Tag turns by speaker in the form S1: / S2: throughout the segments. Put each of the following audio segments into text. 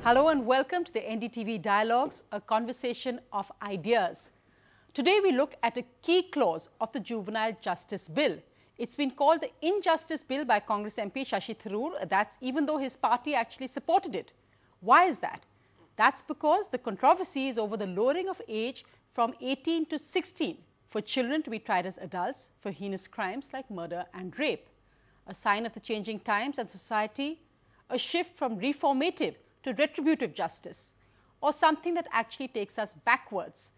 S1: Hello and welcome to the NDTV Dialogues, a conversation of ideas. Today we look at a key clause of the Juvenile Justice Bill. It's been called the Injustice Bill by Congress MP Shashi Tharoor. That's even though his party actually supported it. Why is that? That's because the controversy is over the lowering of age from 18 to 16 for children to be tried as adults for heinous crimes like murder and rape. A sign of the changing times and society, a shift from reformative to retributive justice, or something that actually takes us backwards.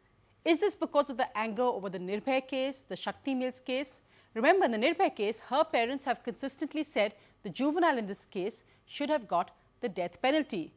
S1: Is this because of the anger over the Nirbhaya case, the Shakti Mills case? Remember, in the Nirbhaya case, her parents have consistently said the juvenile in this case should have got the death penalty.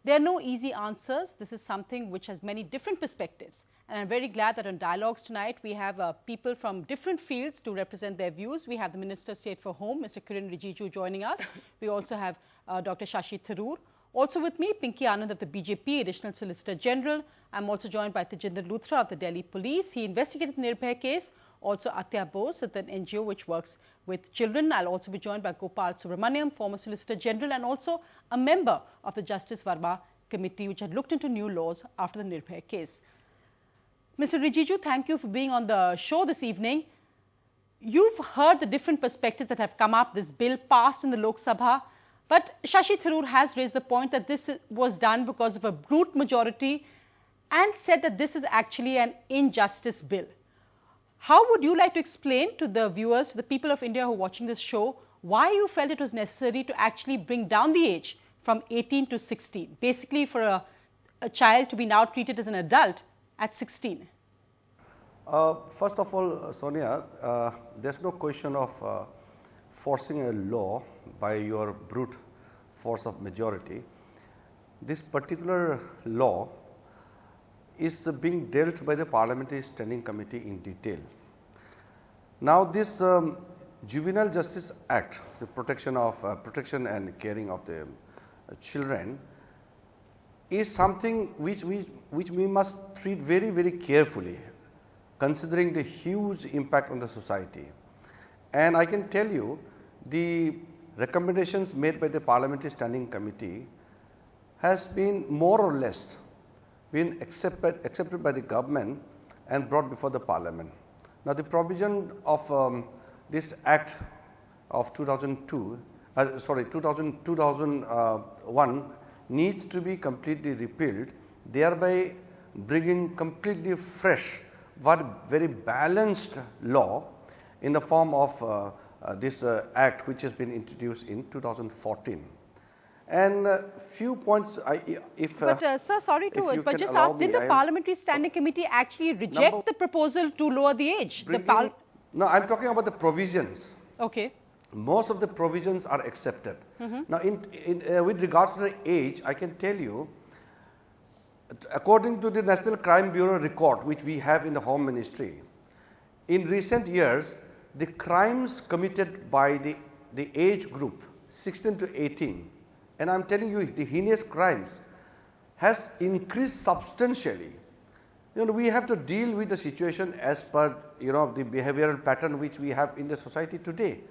S1: There are no easy answers. This is something which has many different perspectives. And I'm very glad that on Dialogues tonight, we have people from different fields to represent their views. We have the Minister of State for Home, Mr. Kiren Rijiju, joining us. We also have Dr. Shashi Tharoor. Also with me, Anand of the BJP, Additional Solicitor General. I'm also joined by Tejinder Luthra of the Delhi Police. He investigated the Nirbhaya case. Also Atiya Bose at an NGO which works with children. I'll also be joined by Gopal Subramaniam, former Solicitor General, and also a member of the Justice Verma committee which had looked into new laws after the Nirbhaya case. Mr. Rijiju, thank you for being on the show this evening. You've heard the different perspectives that have come up. This bill passed in the Lok Sabha. But Shashi Tharoor has raised the point that this was done because of a brute majority and said that this is actually an injustice bill. How would you like to explain to the viewers, to the people of India who are watching this show, why you felt it was necessary to actually bring down the age from 18 to 16, basically for a child to be now treated as an adult at 16?
S2: First of all, Sonia, there's no question of forcing a law by your brute force of majority. This particular law is being dealt by the Parliamentary Standing Committee in detail. Now, this Juvenile Justice Act, the protection and caring of the children, is something which we must treat very, very carefully, considering the huge impact on the society. And I can tell you, the recommendations made by the Parliamentary Standing Committee has been more or less been accepted by the government and brought before the Parliament. Now, the provision of this Act of 2001 needs to be completely repealed, thereby bringing completely fresh, very balanced law in the form of this act which has been introduced in 2014. And few points,
S1: sir, sorry to, but just ask, did the Parliamentary Standing Committee actually reject the proposal to lower the age?
S2: No, I'm talking about the provisions.
S1: Okay.
S2: Most of the provisions are accepted. Now, with regards to the age, I can tell you, according to the National Crime Bureau record, which we have in the Home Ministry, in recent years, the crimes committed by the age group 16 to 18, and I am telling you, the heinous crimes has increased substantially. You know, we have to deal with the situation as per, you know, the behavioral pattern which we have in the society today.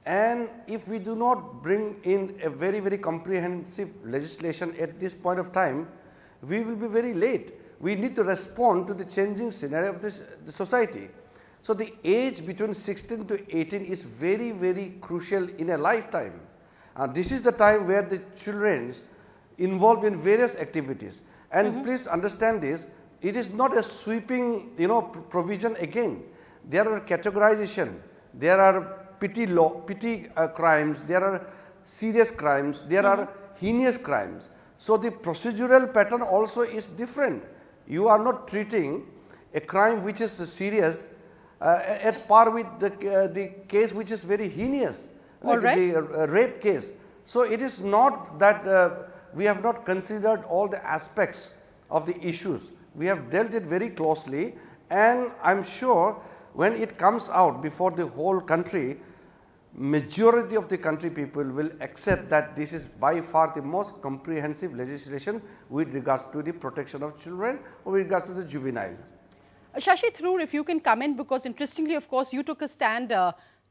S2: And if we do not bring in a very, very comprehensive legislation at this point of time, we will be very late. We need to respond to the changing scenario of the society. So, the age between 16 to 18 is very, very crucial in a lifetime. This is the time where the children involved in various activities. And please understand this, it is not a sweeping, you know, provision again. There are categorization, there are petty crimes, there are serious crimes, there are heinous crimes. So, the procedural pattern also is different. You are not treating a crime which is serious at par with the case which is very heinous, like the rape case. So, it is not that we have not considered all the aspects of the issues. We have dealt it very closely, and I am sure when it comes out before the whole country, majority of the country people will accept that this is by far the most comprehensive legislation with regards to the protection of children or with regards to the juvenile.
S1: Shashi Tharoor, if you can come in, because interestingly, of course, you took a stand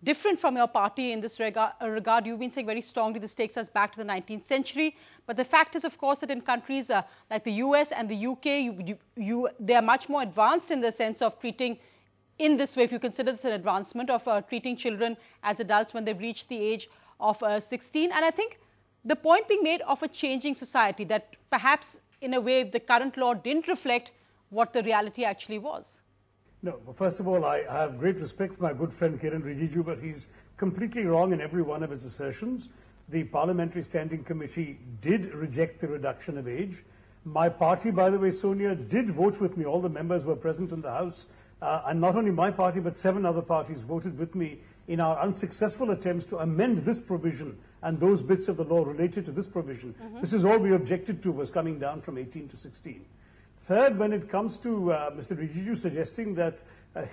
S1: different from your party in this regard. You've been saying very strongly this takes us back to the 19th century. But the fact is, of course, that in countries like the US and the UK, they are much more advanced in the sense of treating in this way, if you consider this an advancement of treating children as adults when they've reached the age of 16. And I think the point being made of a changing society, that perhaps in a way the current law didn't reflect what the reality actually was.
S3: No, well, first of all, I have great respect for my good friend Kiren Rijiju, but he's completely wrong in every one of his assertions. The Parliamentary Standing Committee did reject the reduction of age. My party, by the way, Sonia, did vote with me. All the members were present in the House. And not only my party, but 7 other parties voted with me in our unsuccessful attempts to amend this provision and those bits of the law related to this provision. This is all we objected to, was coming down from 18 to 16. Third, when it comes to Mr. Rijiju suggesting that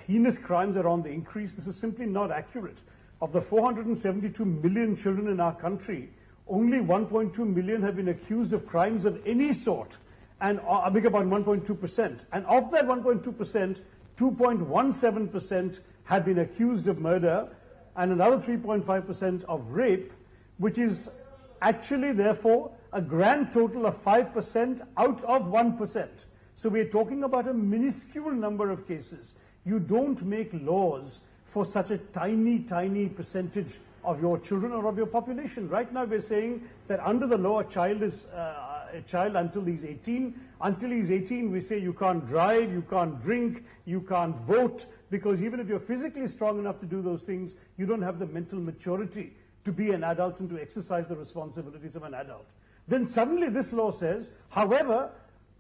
S3: heinous crimes are on the increase, this is simply not accurate. Of the 472 million children in our country, only 1.2 million have been accused of crimes of any sort, and I beg about 1.2%. And of that 1.2%, 2.17% had been accused of murder, and another 3.5% of rape, which is actually, therefore, a grand total of 5% out of 1%. So we're talking about a minuscule number of cases. You don't make laws for such a tiny, tiny percentage of your children or of your population. Right now we're saying that under the law, a child is a child until he's 18. Until he's 18, we say you can't drive, you can't drink, you can't vote, because even if you're physically strong enough to do those things, you don't have the mental maturity to be an adult and to exercise the responsibilities of an adult. Then suddenly this law says, however,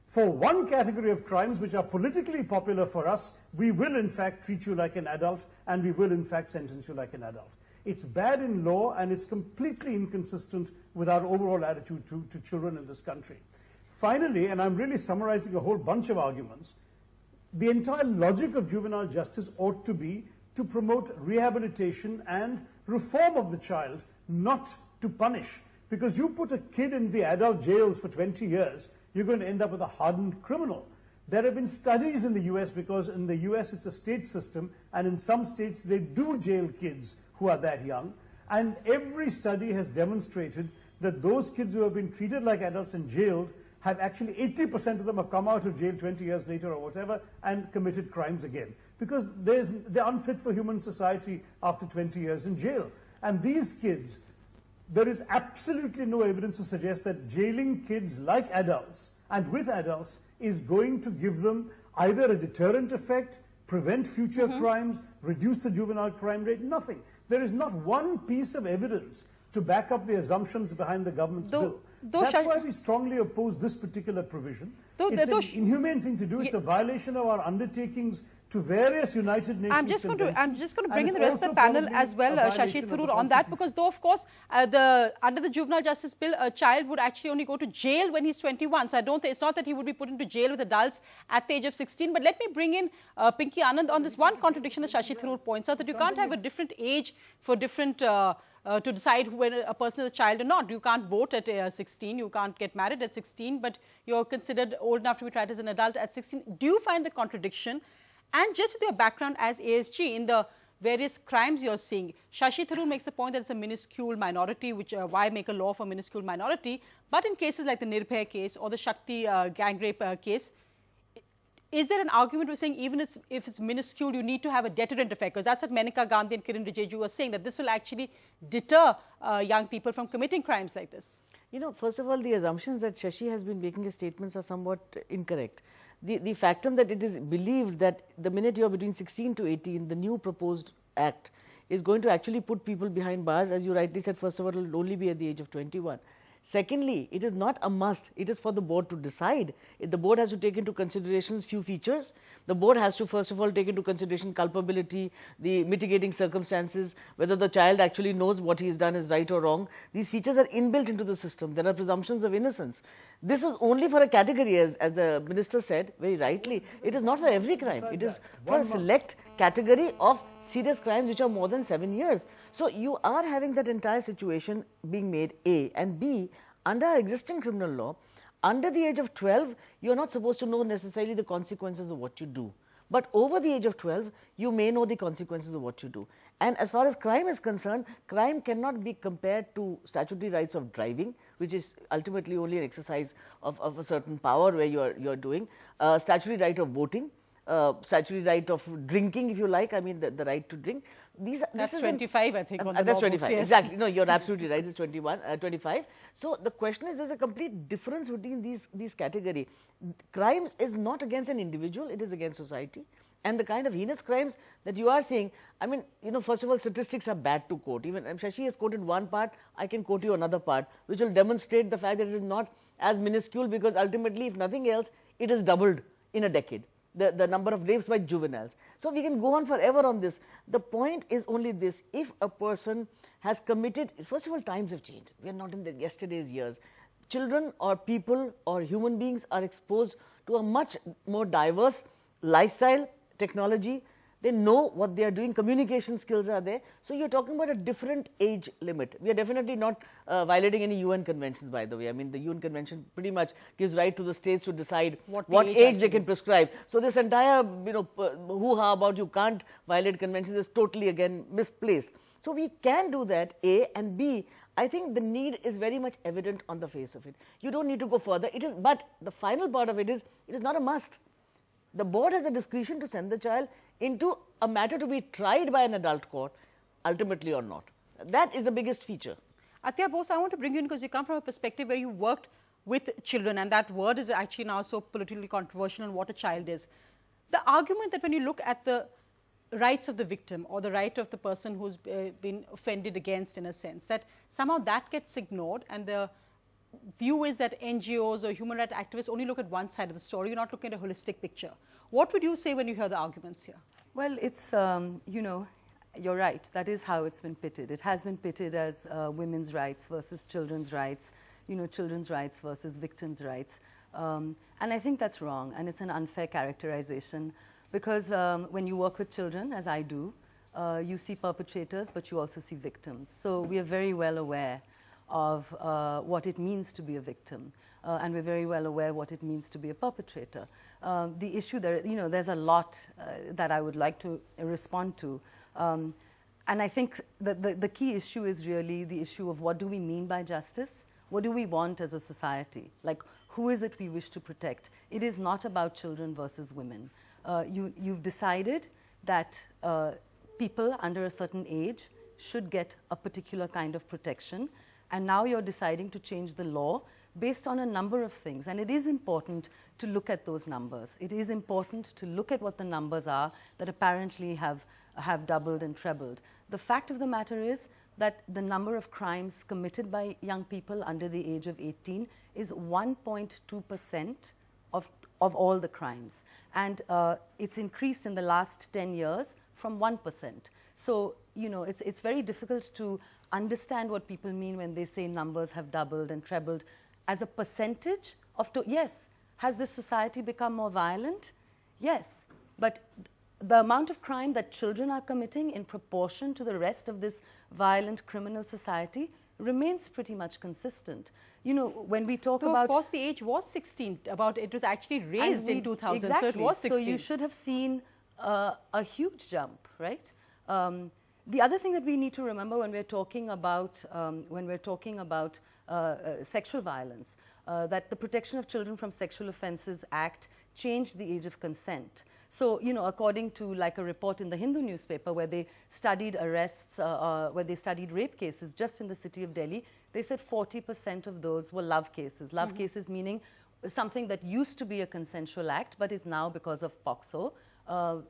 S3: for one category of crimes which are politically popular for us, we will in fact treat you like an adult, and we will in fact sentence you like an adult. It's bad in law, and it's completely inconsistent with our overall attitude to children in this country. Finally, and I'm really summarizing a whole bunch of arguments, the entire logic of juvenile justice ought to be to promote rehabilitation and reform of the child, not to punish. Because you put a kid in the adult jails for 20 years, you're going to end up with a hardened criminal. There have been studies in the US, because in the US it's a state system, and in some states they do jail kids who are that young. And every study has demonstrated that those kids who have been treated like adults and jailed have actually 80% of them have come out of jail 20 years later or whatever and committed crimes again. Because they're unfit for human society after 20 years in jail. And these kids, there is absolutely no evidence to suggest that jailing kids like adults and with adults is going to give them either a deterrent effect, prevent future crimes, reduce the juvenile crime rate, nothing. There is not one piece of evidence to back up the assumptions behind the government's bill. That's why we strongly oppose this particular provision. It's an inhumane thing to do. It's a violation of our undertakings to various United Nations.
S1: I'm just going to bring in the rest of the panel as well, Shashi Tharoor, on that, because though, of course, under the Juvenile Justice Bill, a child would actually only go to jail when he's 21. So I don't think, it's not that he would be put into jail with adults at the age of 16. But let me bring in Pinky Anand on this one contradiction that Shashi Tharoor points out, that you can't have a different age for different to decide whether a person is a child or not. You can't vote at 16, you can't get married at 16, but you're considered old enough to be tried as an adult at 16. Do you find the contradiction? And just with your background as ASG in the various crimes you're seeing, Shashi Tharoor makes the point that it's a minuscule minority, which why make a law for a minuscule minority? But in cases like the Nirbhaya case or the Shakti gang rape case, is there an argument for saying even if it's minuscule, you need to have a deterrent effect? Because that's what Maneka Gandhi and Kiren Rijiju were saying, that this will actually deter young people from committing crimes like this.
S4: You know, first of all, the assumptions that Shashi has been making his statements are somewhat incorrect. The factum that it is believed that the minute you're between 16 to 18, the new proposed act is going to actually put people behind bars, as you rightly said. First of all, it will only be at the age of 21. Secondly, it is not a must. It is for the board to decide. The board has to take into consideration few features. The board has to, first of all, take into consideration culpability, the mitigating circumstances, whether the child actually knows what he has done is right or wrong. These features are inbuilt into the system. There are presumptions of innocence. This is only for a category, as the minister said very rightly. It is not for every crime. It is for a select category of serious crimes which are more than 7 years. So you are having that entire situation being made A, and B, under our existing criminal law, under the age of 12, you are not supposed to know necessarily the consequences of what you do. But over the age of 12, you may know the consequences of what you do. And as far as crime is concerned, crime cannot be compared to statutory rights of driving, which is ultimately only an exercise of a certain power where you're doing, statutory right of voting, statutory right of drinking, if you like, I mean the right to drink.
S1: That's 25, I think. On the
S4: that's
S1: law
S4: 25,
S1: books, yes.
S4: exactly. No, you're absolutely right, it's 25. So the question is, there's a complete difference between these categories. Crimes is not against an individual, it is against society. And the kind of heinous crimes that you are seeing, I mean, first of all, statistics are bad to quote. Even Shashi has quoted one part, I can quote you another part, which will demonstrate the fact that it is not as minuscule, because ultimately, if nothing else, it has doubled in a decade, the number of rapes by juveniles. So we can go on forever on this. The point is only this: if a person has committed, first of all, times have changed. We are not in yesterday's years. Children or people or human beings are exposed to a much more diverse lifestyle, technology. They know what they are doing, communication skills are there. So you're talking about a different age limit. We are definitely not violating any UN conventions, by the way. I mean, the UN convention pretty much gives right to the states to decide what age they can prescribe. So this entire, hoo-ha about you can't violate conventions is totally, again, misplaced. So we can do that, A, and B, I think the need is very much evident on the face of it. You don't need to go further. But the final part of it is not a must. The board has a discretion to send the child into a matter to be tried by an adult court, ultimately or not. That is the biggest feature.
S1: Atiya Bose, I want to bring you in because you come from a perspective where you worked with children, and that word is actually now so politically controversial on what a child is. The argument that when you look at the rights of the victim or the right of the person who's been offended against, in a sense, that somehow that gets ignored, and the view is that NGOs or human rights activists only look at one side of the story, you're not looking at a holistic picture. What would you say when you hear the arguments here?
S5: Well, it's, you're right. That is how it's been pitted. It has been pitted as women's rights versus children's rights, children's rights versus victims' rights. And I think that's wrong, and it's an unfair characterization, because when you work with children, as I do, you see perpetrators, but you also see victims. So we are very well aware of what it means to be a victim, and we're very well aware what it means to be a perpetrator. The issue there, there's a lot that I would like to respond to, and I think that the key issue is really the issue of what do we mean by justice? What do we want as a society? Like, who is it we wish to protect? It is not about children versus women. You've decided that people under a certain age should get a particular kind of protection, and now you're deciding to change the law based on a number of things. And it is important to look at those numbers. It is important to look at what the numbers are that apparently have doubled and trebled. The fact of the matter is that the number of crimes committed by young people under the age of 18 is 1.2% of all the crimes. And it's increased in the last 10 years from 1%. So, it's very difficult to understand what people mean when they say numbers have doubled and trebled as a percentage of, yes, has this society become more violent? Yes, but the amount of crime that children are committing in proportion to the rest of this violent criminal society remains pretty much consistent. When we talk about...
S1: Of course, the age was 16, it was actually raised in 2000,
S5: exactly.
S1: So it was 16.
S5: So you should have seen a huge jump, right? The other thing that we need to remember when we're talking about sexual violence, that the Protection of Children from Sexual Offences Act changed the age of consent. So, according to like a report in the Hindu newspaper where they studied arrests, where they studied rape cases just in the city of Delhi, they said 40% of those were love cases. Love cases meaning something that used to be a consensual act but is now, because of POCSO,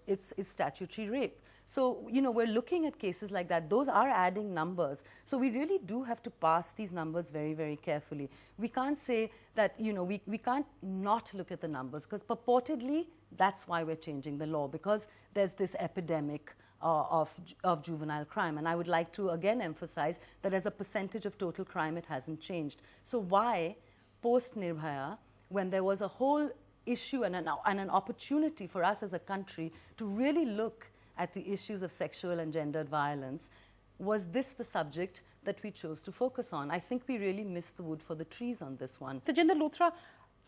S5: it's statutory rape. So, we're looking at cases like that. Those are adding numbers. So we really do have to pass these numbers very, very carefully. We can't say that, we can't not look at the numbers, because purportedly that's why we're changing the law, because there's this epidemic of juvenile crime. And I would like to again emphasize that as a percentage of total crime, it hasn't changed. So why, post Nirbhaya, when there was a whole issue and an opportunity for us as a country to really look at the issues of sexual and gendered violence, was this the subject that we chose to focus on? I think we really missed the wood for the trees on this one.
S1: Tejinder, Luthra,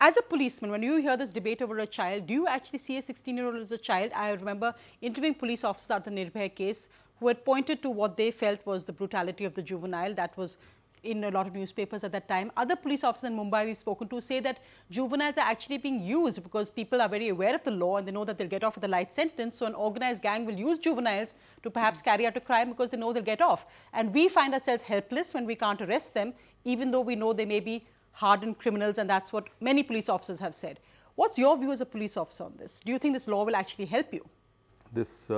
S1: as a policeman, when you hear this debate over a child, do you actually see a 16-year-old as a child? I remember interviewing police officers at the Nirbhaya case who had pointed to what they felt was the brutality of the juvenile that was in a lot of newspapers at that time. Other police officers in Mumbai we've spoken to say that juveniles are actually being used because people are very aware of the law and they know that they'll get off with a light sentence. So an organized gang will use juveniles to perhaps carry out a crime because they know they'll get off. And we find ourselves helpless when we can't arrest them, even though we know they may be hardened criminals, and that's what many police officers have said. What's your view as a police officer on this? Do you think this law will actually help you?
S6: This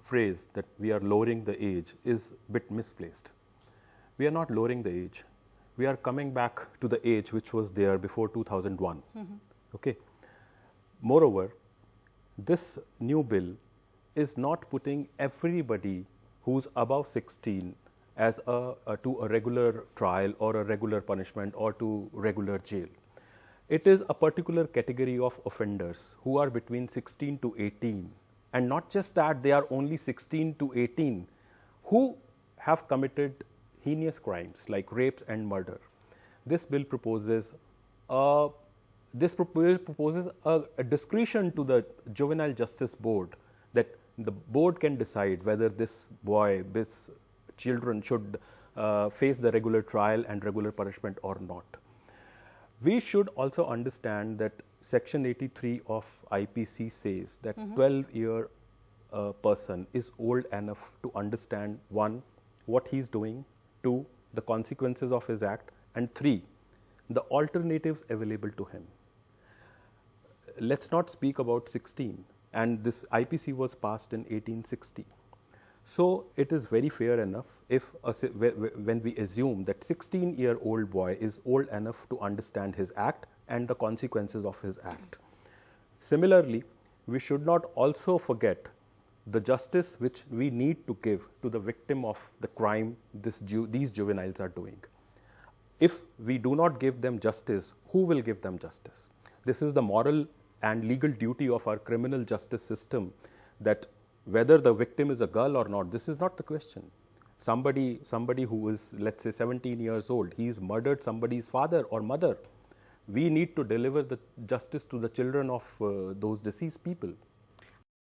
S6: phrase that we are lowering the age is a bit misplaced. We are not lowering the age. We are coming back to the age which was there before 2001. Okay. Moreover, this new bill is not putting everybody who's above 16 as to a regular trial or a regular punishment or to regular jail. It is a particular category of offenders who are between 16 to 18, and not just that, they are only 16 to 18 who have committed heinous crimes like rapes and murder. This bill proposes a discretion to the Juvenile Justice Board, that the board can decide whether this children should face the regular trial and regular punishment or not. We should also understand that Section 83 of IPC says that 12-year person is old enough to understand, 1, what he's doing, 2, the consequences of his act, and 3, the alternatives available to him. Let's not speak about 16, and this IPC was passed in 1860. So it is very fair enough if when we assume that 16-year-old boy is old enough to understand his act and the consequences of his act. Similarly, we should not also forget the justice which we need to give to the victim of the crime these juveniles are doing. If we do not give them justice, who will give them justice? This is the moral and legal duty of our criminal justice system, that whether the victim is a girl or not, this is not the question. Somebody who is, let's say, 17 years old, he's murdered somebody's father or mother. We need to deliver the justice to the children of those deceased people.